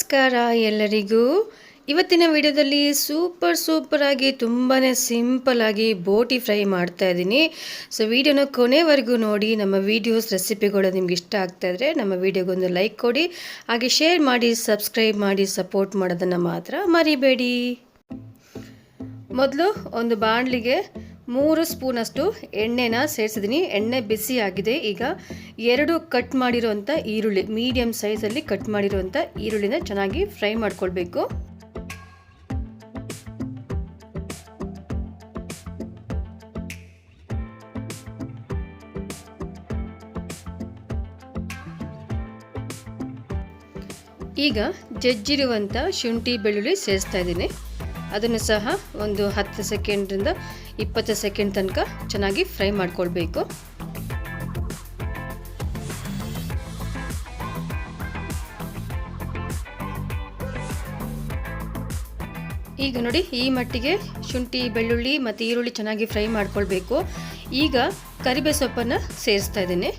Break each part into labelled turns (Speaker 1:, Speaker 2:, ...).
Speaker 1: ನಮಸ್ಕಾರ ಎಲ್ಲರಿಗೂ. ಇವತ್ತಿನ ವಿಡಿಯೋದಲ್ಲಿ ಸೂಪರ್ ಆಗಿ ತುಂಬಾ ಸಿಂಪಲ್ ಆಗಿ ಬೋಟಿ ಫ್ರೈ ಮಾಡ್ತಾ ಇದ್ದೀನಿ. ಸೊ ವಿಡಿಯೋನ ಕೊನೆವರೆಗೂ ನೋಡಿ. ನಮ್ಮ ವಿಡಿಯೋಸ್ ರೆಸಿಪಿಗಳು ನಿಮ್ಗೆ ಇಷ್ಟ ಆಗ್ತಾ ಇದ್ರೆ ನಮ್ಮ ವಿಡಿಯೋಗೊಂದು ಲೈಕ್ ಕೊಡಿ, ಹಾಗೆ ಶೇರ್ ಮಾಡಿ, ಸಬ್ಸ್ಕ್ರೈಬ್ ಮಾಡಿ, ಸಪೋರ್ಟ್ ಮಾಡೋದನ್ನು ಮಾತ್ರ ಮರಿಬೇಡಿ. ಮೊದಲು ಒಂದು ಬಾಣಲಿಗೆ 3 ಸ್ಪೂನಷ್ಟು ಎಣ್ಣೆನ ಸೇರಿಸಿದ್ದೀನಿ. ಎಣ್ಣೆ ಬಿಸಿ ಆಗಿದೆ. ಈಗ 2 ಕಟ್ ಮಾಡಿರೋಂಥ ಈರುಳ್ಳಿ, ಮೀಡಿಯಮ್ ಸೈಜಲ್ಲಿ ಕಟ್ ಮಾಡಿರೋಂಥ ಈರುಳ್ಳಿನ ಚೆನ್ನಾಗಿ ಫ್ರೈ ಮಾಡ್ಕೊಳ್ಬೇಕು. ಈಗ ಜಜ್ಜಿರುವಂಥ ಶುಂಠಿ ಬೆಳ್ಳುಳ್ಳಿ ಸೇರಿಸ್ತಾ ಇದ್ದೀನಿ. ಅದನ್ನು ಸಹ ಒಂದು 10 ಸೆಕೆಂಡ್ರಿಂದ 20 ಸೆಕೆಂಡ್ ತನಕ ಚೆನ್ನಾಗಿ ಫ್ರೈ ಮಾಡ್ಕೊಳ್ಬೇಕು. ಈಗ ನೋಡಿ, ಈ ಮಟ್ಟಿಗೆ ಶುಂಠಿ ಬೆಳ್ಳುಳ್ಳಿ ಮತ್ತು ಈರುಳ್ಳಿ ಚೆನ್ನಾಗಿ ಫ್ರೈ ಮಾಡ್ಕೊಳ್ಬೇಕು. ಈಗ ಕರಿಬೇವು ಸೊಪ್ಪನ್ನು ಸೇರಿಸ್ತಾ ಇದ್ದೀನಿ.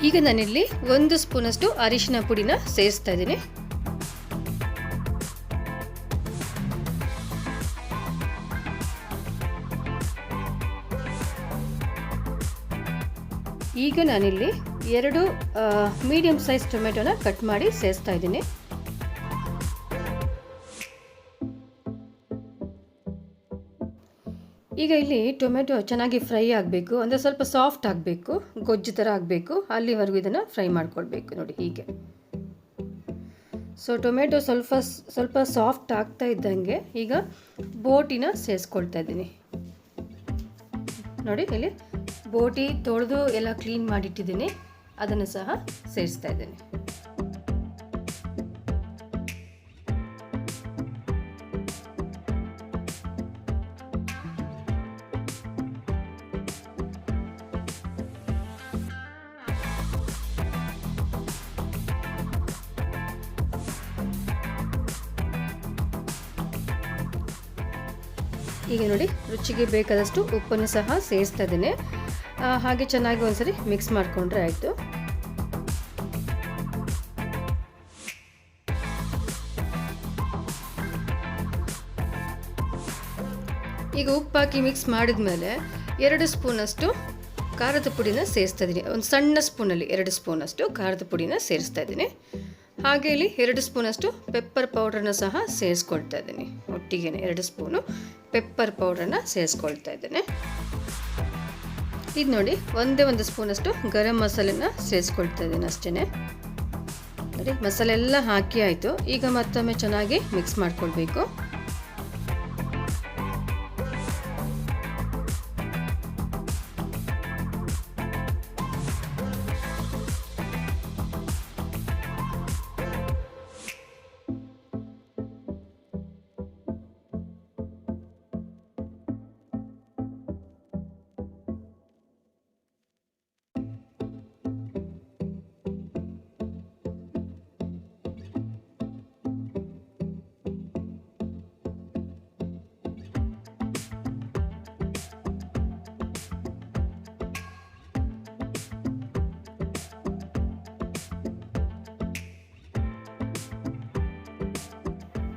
Speaker 1: ಈಗ ನಾನಿಲ್ಲಿ 1 ಸ್ಪೂನಷ್ಟು ಅರಿಶಿನ ಪುಡಿನ ಸೇರಿಸ್ತಾ ಇದ್ದೀನಿ. ಈಗ ನಾನಿಲ್ಲಿ 2 ಮೀಡಿಯಂ ಸೈಜ್ ಟೊಮೆಟೊನ ಕಟ್ ಮಾಡಿ ಸೇರಿಸ್ತಾ ಇದ್ದೀನಿ. ಈಗ ಇಲ್ಲಿ ಟೊಮೆಟೊ ಚೆನ್ನಾಗಿ ಫ್ರೈ ಆಗಬೇಕು, ಅಂದರೆ ಸ್ವಲ್ಪ ಸಾಫ್ಟ್ ಆಗಬೇಕು, ಗೊಜ್ಜು ಥರ ಆಗಬೇಕು. ಅಲ್ಲಿವರೆಗೂ ಇದನ್ನು ಫ್ರೈ ಮಾಡ್ಕೊಳ್ಬೇಕು. ನೋಡಿ ಹೀಗೆ. ಸೊ ಟೊಮೆಟೊ ಸ್ವಲ್ಪ ಸಾಫ್ಟ್ ಆಗ್ತಾ ಇದ್ದಂಗೆ ಈಗ ಬೋಟಿನ ಸೇರಿಸ್ಕೊಳ್ತಾ ಇದ್ದೀನಿ. ನೋಡಿ, ಇಲ್ಲಿ ಬೋಟಿ ತೊಳೆದು ಎಲ್ಲ ಕ್ಲೀನ್ ಮಾಡಿಟ್ಟಿದ್ದೀನಿ, ಅದನ್ನು ಸಹ ಸೇರಿಸ್ತಾ ಇದ್ದೀನಿ. ಈಗ ನೋಡಿ, ರುಚಿಗೆ ಬೇಕಾದಷ್ಟು ಉಪ್ಪನ್ನು ಸಹ ಸೇರಿಸ್ತಾ ಇದ್ದೀನಿ. ಹಾಗೆ ಚೆನ್ನಾಗಿ ಒಂದ್ಸರಿ ಮಿಕ್ಸ್ ಮಾಡಿಕೊಂಡ್ರೆ ಆಯಿತು. ಈಗ ಉಪ್ಪು ಹಾಕಿ ಮಿಕ್ಸ್ ಮಾಡಿದ್ಮೇಲೆ 2 ಸ್ಪೂನಷ್ಟು ಖಾರದ ಪುಡಿನ ಸೇರಿಸ್ತಾ ಇದ್ದೀನಿ. ಒಂದು ಸಣ್ಣ ಸ್ಪೂನಲ್ಲಿ 2 ಸ್ಪೂನಷ್ಟು ಖಾರದ ಪುಡಿನ ಸೇರಿಸ್ತಾ ಇದ್ದೀನಿ. ಹಾಗೆ ಇಲ್ಲಿ 2 ಸ್ಪೂನಷ್ಟು ಪೆಪ್ಪರ್ ಪೌಡ್ರನ್ನ ಸಹ ಸೇರಿಸ್ಕೊಳ್ತಾ ಇದ್ದೀನಿ. ಒಟ್ಟಿಗೆ 2 ಸ್ಪೂನು ಪೆಪ್ಪರ್ ಪೌಡ್ರನ್ನ ಸೇರಿಸ್ಕೊಳ್ತಾ ಇದ್ದೇನೆ. ಇದು ನೋಡಿ, ಒಂದೇ 1 ಸ್ಪೂನಷ್ಟು ಗರಂ ಮಸಾಲೆನ ಸೇರಿಸ್ಕೊಳ್ತಾ ಇದ್ದೀನಿ ಅಷ್ಟೇ. ನೋಡಿ, ಮಸಾಲೆ ಎಲ್ಲ ಹಾಕಿ ಆಯಿತು. ಈಗ ಮತ್ತೊಮ್ಮೆ ಚೆನ್ನಾಗಿ ಮಿಕ್ಸ್ ಮಾಡ್ಕೊಳ್ಬೇಕು.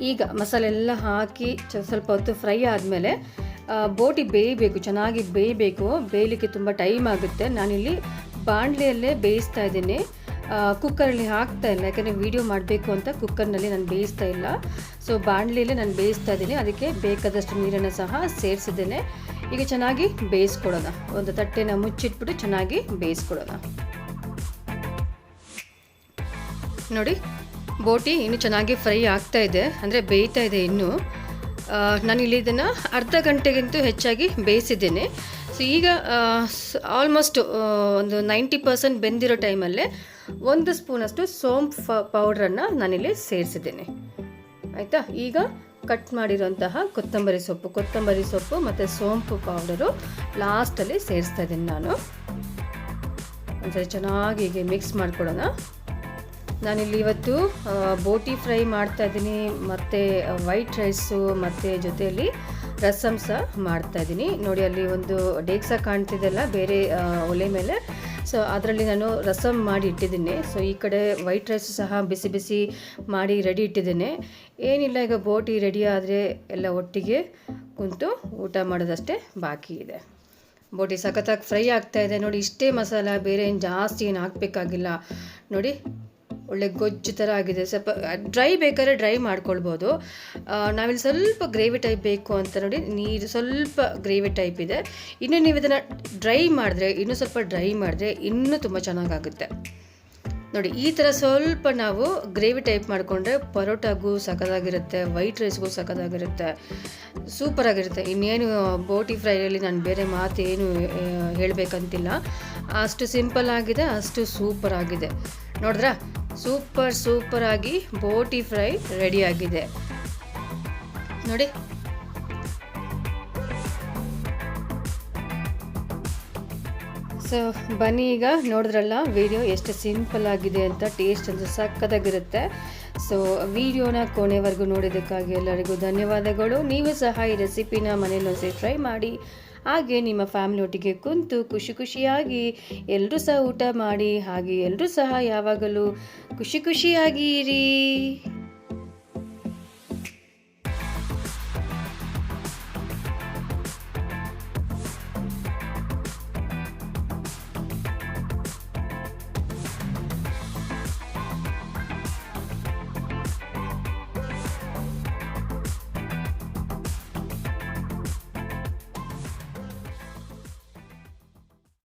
Speaker 1: ಈಗ ಮಸಾಲೆ ಎಲ್ಲ ಹಾಕಿ ಸ್ವಲ್ಪ ಹೊತ್ತು ಫ್ರೈ ಆದಮೇಲೆ ಬೋಟಿ ಬೇಯಬೇಕು, ಚೆನ್ನಾಗಿ ಬೇಯಬೇಕು. ಬೇಯಲಿಕ್ಕೆ ತುಂಬ ಟೈಮ್ ಆಗುತ್ತೆ. ನಾನಿಲ್ಲಿ ಬಾಣಲೆಯಲ್ಲೇ ಬೇಯಿಸ್ತಾ ಇದ್ದೀನಿ, ಕುಕ್ಕರಲ್ಲಿ ಹಾಕ್ತಾ ಇಲ್ಲ. ಯಾಕಂದರೆ ವಿಡಿಯೋ ಮಾಡಬೇಕು ಅಂತ ಕುಕ್ಕರ್ನಲ್ಲಿ ನಾನು ಬೇಯಿಸ್ತಾ ಇಲ್ಲ. ಸೊ ಬಾಣಲೆಯಲ್ಲೇ ನಾನು ಬೇಯಿಸ್ತಾ ಇದ್ದೀನಿ. ಅದಕ್ಕೆ ಬೇಕಾದಷ್ಟು ನೀರನ್ನು ಸಹ ಸೇರಿಸಿದ್ದೇನೆ. ಈಗ ಚೆನ್ನಾಗಿ ಬೇಯಿಸ್ಕೊಡೋಣ. ಒಂದು ತಟ್ಟೆನ ಮುಚ್ಚಿಟ್ಬಿಟ್ಟು ಚೆನ್ನಾಗಿ ಬೇಯಿಸ್ಕೊಡೋಣ. ನೋಡಿ, ಬೋಟಿ ಇನ್ನೂ ಚೆನ್ನಾಗಿ ಫ್ರೈ ಆಗ್ತಾ ಇದೆ, ಅಂದರೆ ಬೇಯ್ತಾ ಇದೆ ಇನ್ನೂ. ನಾನಿಲ್ಲಿ ಇದನ್ನು ಅರ್ಧ ಗಂಟೆಗಿಂತೂ ಹೆಚ್ಚಾಗಿ ಬೇಯಿಸಿದ್ದೇನೆ. ಸೊ ಈಗ ಆಲ್ಮೋಸ್ಟ್ ಒಂದು 90% ಬೆಂದಿರೋ ಟೈಮಲ್ಲೇ 1 ಸ್ಪೂನಷ್ಟು ಸೋಂಪು ಪೌಡ್ರನ್ನು ನಾನಿಲ್ಲಿ ಸೇರಿಸಿದ್ದೇನೆ. ಆಯಿತಾ. ಈಗ ಕಟ್ ಮಾಡಿರೋಂತಹ ಕೊತ್ತಂಬರಿ ಸೊಪ್ಪು ಮತ್ತು ಸೋಂಪು ಪೌಡರು ಲಾಸ್ಟಲ್ಲಿ ಸೇರಿಸ್ತಾ ಇದ್ದೀನಿ ನಾನು. ಒಂದ್ಸರಿ ಚೆನ್ನಾಗಿ ಹೀಗೆ ಮಿಕ್ಸ್ ಮಾಡ್ಕೊಳ್ಳೋಣ. ನಾನಿಲ್ಲಿ ಇವತ್ತು ಬೋಟಿ ಫ್ರೈ ಮಾಡ್ತಾಯಿದ್ದೀನಿ, ಮತ್ತು ವೈಟ್ ರೈಸು ಮತ್ತು ಜೊತೆಯಲ್ಲಿ ರಸಮ್ ಸಹ ಮಾಡ್ತಾಯಿದ್ದೀನಿ. ನೋಡಿ ಅಲ್ಲಿ ಒಂದು ಡೇಕ್ಸ ಕಾಣ್ತಿದ್ದೆಲ್ಲ ಬೇರೆ ಒಲೆ ಮೇಲೆ, ಸೊ ಅದರಲ್ಲಿ ನಾನು ರಸಮ್ ಮಾಡಿ ಇಟ್ಟಿದ್ದೀನಿ. ಸೊ ಈ ಕಡೆ ವೈಟ್ ರೈಸು ಸಹ ಬಿಸಿ ಬಿಸಿ ಮಾಡಿ ರೆಡಿ ಇಟ್ಟಿದ್ದೇನೆ. ಏನಿಲ್ಲ, ಈಗ ಬೋಟಿ ರೆಡಿ ಆದರೆ ಎಲ್ಲ ಒಟ್ಟಿಗೆ ಕುಂತು ಊಟ ಮಾಡೋದಷ್ಟೇ ಬಾಕಿ ಇದೆ. ಬೋಟಿ ಸಖತ್ತಾಗಿ ಫ್ರೈ ಆಗ್ತಾಯಿದೆ ನೋಡಿ. ಇಷ್ಟೇ ಮಸಾಲ, ಬೇರೆ ಏನು ಜಾಸ್ತಿ ಏನು ಹಾಕಬೇಕಾಗಿಲ್ಲ ನೋಡಿ. ಒಳ್ಳೆ ಗೊಜ್ಜು ಥರ ಆಗಿದೆ. ಸ್ವಲ್ಪ ಡ್ರೈ ಬೇಕಾದ್ರೆ ಡ್ರೈ ಮಾಡ್ಕೊಳ್ಬೋದು. ನಾವಿಲ್ಲಿ ಸ್ವಲ್ಪ ಗ್ರೇವಿ ಟೈಪ್ ಬೇಕು ಅಂತ ನೋಡಿ, ನೀರು ಸ್ವಲ್ಪ ಗ್ರೇವಿ ಟೈಪ್ ಇದೆ. ಇನ್ನು ನೀವು ಇದನ್ನು ಡ್ರೈ ಮಾಡಿದ್ರೆ, ಇನ್ನೂ ಸ್ವಲ್ಪ ಡ್ರೈ ಮಾಡಿದ್ರೆ ಇನ್ನೂ ತುಂಬ ಚೆನ್ನಾಗಾಗುತ್ತೆ ನೋಡಿ. ಈ ಥರ ಸ್ವಲ್ಪ ನಾವು ಗ್ರೇವಿ ಟೈಪ್ ಮಾಡಿಕೊಂಡ್ರೆ ಪರೋಟಾಗೂ ಸಖತ್ತಾಗಿರುತ್ತೆ, ವೈಟ್ ರೈಸ್ಗೂ ಸಖತ್ತಾಗಿರುತ್ತೆ, ಸೂಪರಾಗಿರುತ್ತೆ. ಇನ್ನೇನು ಬೋಟಿ ಫ್ರೈಯಲ್ಲಿ ನಾನು ಬೇರೆ ಮಾತೇನು ಹೇಳಬೇಕಂತಿಲ್ಲ. ಅಷ್ಟು ಸಿಂಪಲ್ ಆಗಿದೆ, ಅಷ್ಟು ಸೂಪರ್ ಆಗಿದೆ. ನೋಡಿದ್ರಾ, ಸೂಪರಾಗಿ ಬೋಟಿ ಫ್ರೈ ರೆಡಿಯಾಗಿದೆ ನೋಡಿ. ಸೊ ಬನ್ನಿ, ಈಗ ನೋಡಿದ್ರಲ್ಲ ವಿಡಿಯೋ ಎಷ್ಟು ಸಿಂಪಲ್ ಆಗಿದೆ ಅಂತ. ಟೇಸ್ಟ್ ಅಂತೂ ಸಕ್ಕತ್ತಾಗಿರುತ್ತೆ. ಸೊ ವಿಡಿಯೋನ ಕೊನೆವರೆಗೂ ನೋಡಿದ್ದಕ್ಕಾಗಿ ಎಲ್ಲರಿಗೂ ಧನ್ಯವಾದಗಳು. ನೀವು ಸಹ ಈ ರೆಸಿಪಿನ ಮನೇಲಿ ಒಂದ್ಸರಿ ಟ್ರೈ ಮಾಡಿ, ಹಾಗೆ ನಿಮ್ಮ ಫ್ಯಾಮಿಲಿ ಒಟ್ಟಿಗೆ ಕುಂತು ಖುಷಿಯಾಗಿ ಎಲ್ಲರೂ ಸಹ ಊಟ ಮಾಡಿ, ಹಾಗೆ ಎಲ್ಲರೂ ಸಹ ಯಾವಾಗಲೂ ಖುಷಿಯಾಗಿ ಇರಿ.